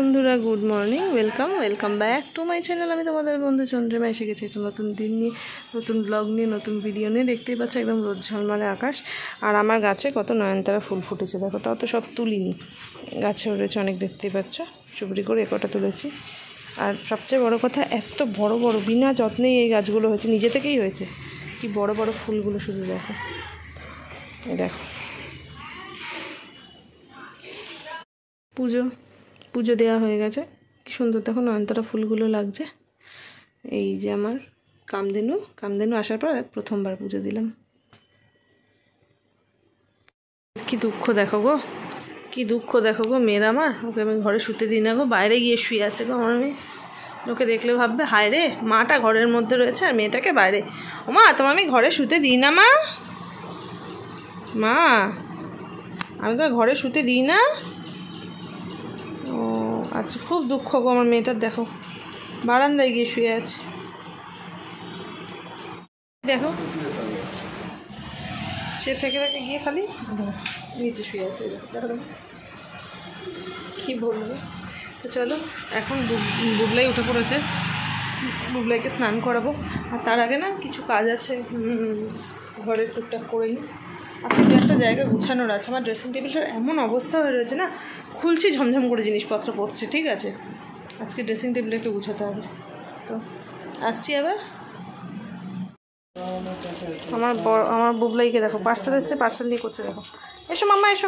বন্ধুরা good morning, welcome back to my channel. আমি তোমাদের বন্ধু চন্দ্রিমা এসে গেছি একটা নতুন দিন নিয়ে, নতুন ব্লগ নিয়ে, নতুন ভিডিও নিয়ে। দেখতেই পাচ্ছ একদম রোদ ঝলমালে আকাশ। আর আমার গাছে কত নয়নতারা ফুল ফুটেছে দেখো, তাও তো সব তুলিনি, গাছে উঠেছে অনেক, দেখতেই পাচ্ছ। চুপড়ি করে একটা তুলেছি। আর সবচেয়ে বড় কথা, এত বড় বড় বিনা যত্নেই এই গাছগুলো হয়েছে, নিজে থেকেই হয়েছে। কি বড় বড় ফুলগুলো শুধু দেখো, দেখো। পুজো দেওয়া হয়ে গেছে, কি সুন্দর দেখো নয়নতারা ফুলগুলো লাগছে। এই যে আমার কামধেনু আসার পর প্রথমবার পুজো দিলাম। কি দুঃখ দেখো গো মেয়ের আমার। ওকে আমি ঘরে শুতে দিই না গো, বাইরে গিয়ে শুয়ে আছে গো আমার মেয়ে। লোকে দেখলে ভাববে হায় রে, মাটা ঘরের মধ্যে রয়েছে আর মেয়েটাকে বাইরে। ও মা, তোমার আমি ঘরে শুতে দিই না মা, আমি তো ঘরে শুতে দিই না। আচ্ছা, খুব দুঃখ গো আমার মেয়েটার, দেখো বারান্দায় গিয়ে শুয়ে আছে। দেখো সে থেকে গিয়ে খালি নিচে শুয়ে আছে, দেখো কি বলবো। তো চলো, এখন বুবলাই উঠে পড়েছে, বুবলাইকে স্নান করাবো। আর তার আগে না কিছু কাজ আছে ঘরের টুকটাক করে নিই। আজকে একটা জায়গা গুছানোর আছে। আমার ড্রেসিং টেবিলটার এমন অবস্থা হয়ে রয়েছে না, খুলছি ঝমঝম করে জিনিসপত্র পড়ছে। ঠিক আছে, আজকে ড্রেসিং টেবিলটা একটু গুছাতে হবে। তো আসছি আবার। আমার বুবলাইকে দেখো, পার্সেল এসছে, পার্সেল নিয়ে করছে দেখো। এসো মাম্মা, এসো।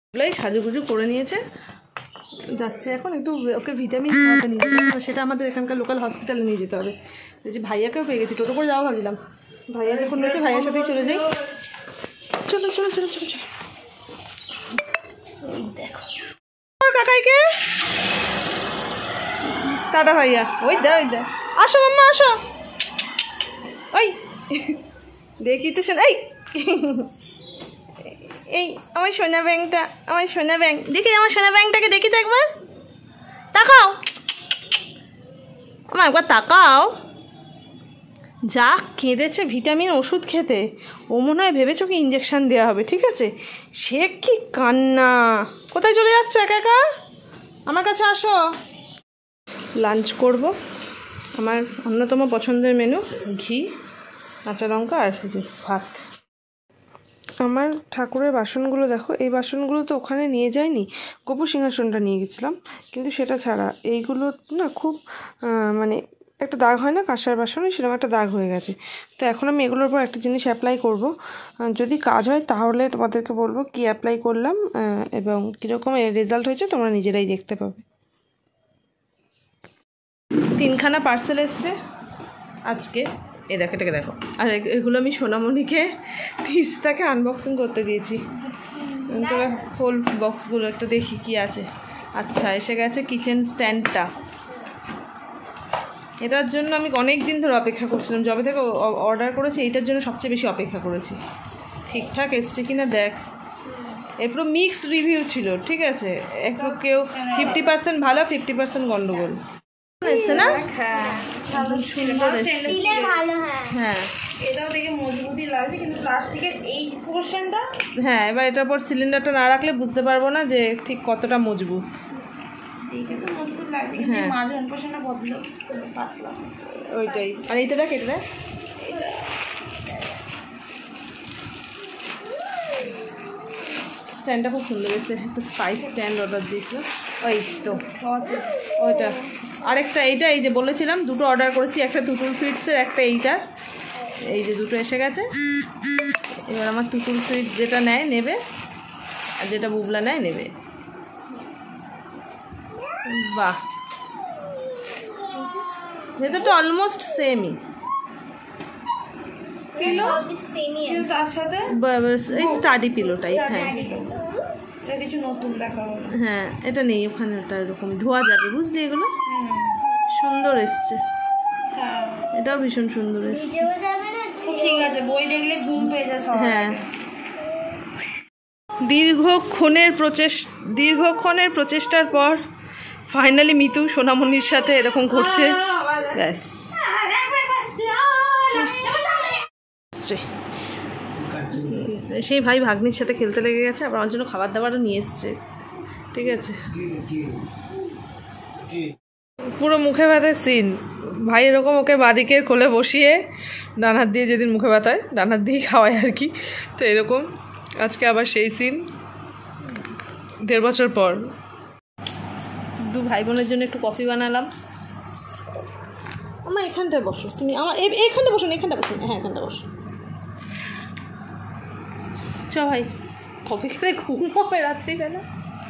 বুবলাই সাজুগুজু করে নিয়েছে, যাচ্ছে এখন একটু ওকে ভিটামিন খাওয়াতে নিয়ে যেতে হবে। সেটা আমাদের এখানকার লোকাল হসপিটালে নিয়ে যেতে হবে। যে ভাইয়াকেও পেয়ে গেছি, টোটো করে যাওয়া ভাবছিলাম। ভাইয়া যখন রয়েছে ভাইয়ার সাথেই চলে যাই। চলো দেখো কাকাইকে টাটা ভাইয়া। ওই দা আসো মাম্মা, আসো। ওই দেখি তো শোনা, এই আমার সোনা ব্যাংকটা, দেখি আমার সোনা ব্যাংকটাকে দেখি তো একবার, তাকাও আমার একবার তাকাও। যা কেঁদেছে ভিটামিন ওষুধ খেতে, ও মনে হয় ভেবেছ কি ইঞ্জেকশান দেওয়া হবে। ঠিক আছে, সে কি কান্না। কোথায় চলে যাচ্ছ একা একা? আমার কাছে আসো। লাঞ্চ করব, আমার অন্যতম পছন্দের মেনু ঘি, কাঁচা লঙ্কা আর ভাত। আমার ঠাকুরের বাসনগুলো দেখো, এই বাসনগুলো তো ওখানে নিয়ে যায়নি, গোপু সিংহাসনটা নিয়ে গেছিলাম। কিন্তু সেটা ছাড়া এইগুলো না খুব মানে একটা দাগ হয় না কাঁসার বাসনে, সেরকম একটা দাগ হয়ে গেছে। তো এখন আমি এগুলোর উপর একটা জিনিস অ্যাপ্লাই করব। যদি কাজ হয় তাহলে তোমাদেরকে বলবো কি অ্যাপ্লাই করলাম এবং কীরকম রেজাল্ট হয়েছে, তোমরা নিজেরাই দেখতে পাবে। 3খানা পার্সেল এসছে আজকে, এটাকে দেখো। আর এগুলো আমি সোনামণিকে পিসটাকে আনবক্সিং করতে দিয়েছি। তোরা হোল বক্সগুলো একটু দেখি কি আছে। আচ্ছা, এসে গেছে কিচেন স্ট্যান্ডটা। এটার জন্য আমি অনেক দিন ধরে অপেক্ষা করছিলাম, যবে থেকে অর্ডার করেছি এইটার জন্য সবচেয়ে বেশি অপেক্ষা করেছি। ঠিকঠাক এসছে কিনা দেখ। এরপর মিক্স রিভিউ ছিল, ঠিক আছে, একটু কেউ 50% ভালো, 50% গন্ডগোল এসছে না। হ্যাঁ, এটাও দেখে মজবুতি লাগছে, কিন্তু প্লাস্টিকের এই পোর্শনটা, হ্যাঁ, এবার এটার পর সিলিন্ডারটা না রাখলে বুঝতে পারবো না যে ঠিক কতটা মজবুত। দেখে তো মজবুত লাগছে, কিন্তু মাঝে অন্য পোর্শনটা বদলে পাতলা ওইটাই। আর এইটা দেখ, এটা স্ট্যান্ডটা খুব সুন্দর এসেছে, একটা স্পাইস স্ট্যান্ড অর্ডার দিয়েছিল। ওই তো ওইটা, আরেকটা এইটা, এই যে বলেছিলাম দুটো অর্ডার করেছি, একটা তুতুল সুইটসের, একটা এইটা। এই যে দুটো এসে গেছে। এবার আমার তুতুল সুইট যেটা নেবে, আর যেটা বুবলা নেবে। বাহ, ভেতরটা অলমোস্ট সেমই, তার সাথে এই স্টাডি পিলো টাইপ। হ্যাঁ, কিছু নতুন দেখা হবে। হ্যাঁ, এটা নেই ওখানে, ওটা এরকম ধোয়া যাবে, বুঝলি। এগুলো সুন্দর এসছে, এটাও ভীষণ সুন্দর এসছে। ঠিক আছে, বই দেখলে ঘুম পেয়ে যায়। হ্যাঁ, দীর্ঘক্ষণের প্রচেষ্টার পর ফাইনালি মিতু সোনামণির সাথে এরকম করছে। ব্যাস, সেই ভাই ভাগ্নির সাথে খেলতে লেগে গেছে, আবার আমার জন্য খাবার দাবারও নিয়ে এসছে। ঠিক আছে, পুরো মুখে ব্যথার সিন। ভাই এরকম ওকে বাদিকের কোলে বসিয়ে ডান হাত দিয়ে, যেদিন মুখে ব্যথায় ডান হাত দিয়েই খাওয়ায় আর কি। তো এরকম আজকে আবার সেই সিন 1.5 বছর পর। দু ভাই বোনের জন্য একটু কফি বানালাম। আমার এখানটায় বসো তুমি, আমার এখানটা বসো না, এখানটা বসো না, হ্যাঁ এখানটা বসো। চ ভাই, কফি খেলে ঘুম হবে রাত্রিবেলা।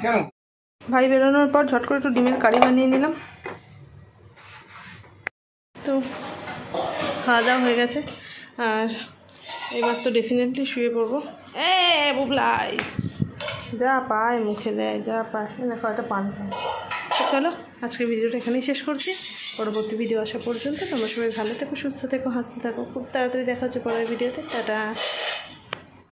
কেন? ভাই বেরোনোর পর ঝট করে একটু ডিমের কারি বানিয়ে নিলাম। তো খাওয়া দাওয়া হয়ে গেছে, আর এবার তো ডেফিনেটলি শুয়ে পড়বো। বুবলাই যা পায় মুখে দেয়, যা পায়। দেখো একটা পান খায়। তো চলো আজকের ভিডিওটা এখানেই শেষ করছি। পরবর্তী ভিডিও আসা পর্যন্ত তোমরা সবাই ভালো থেকো, সুস্থ থেকো, হাসতে থাকো। খুব তাড়াতাড়ি দেখা হচ্ছে পরের ভিডিওতে। টাটা।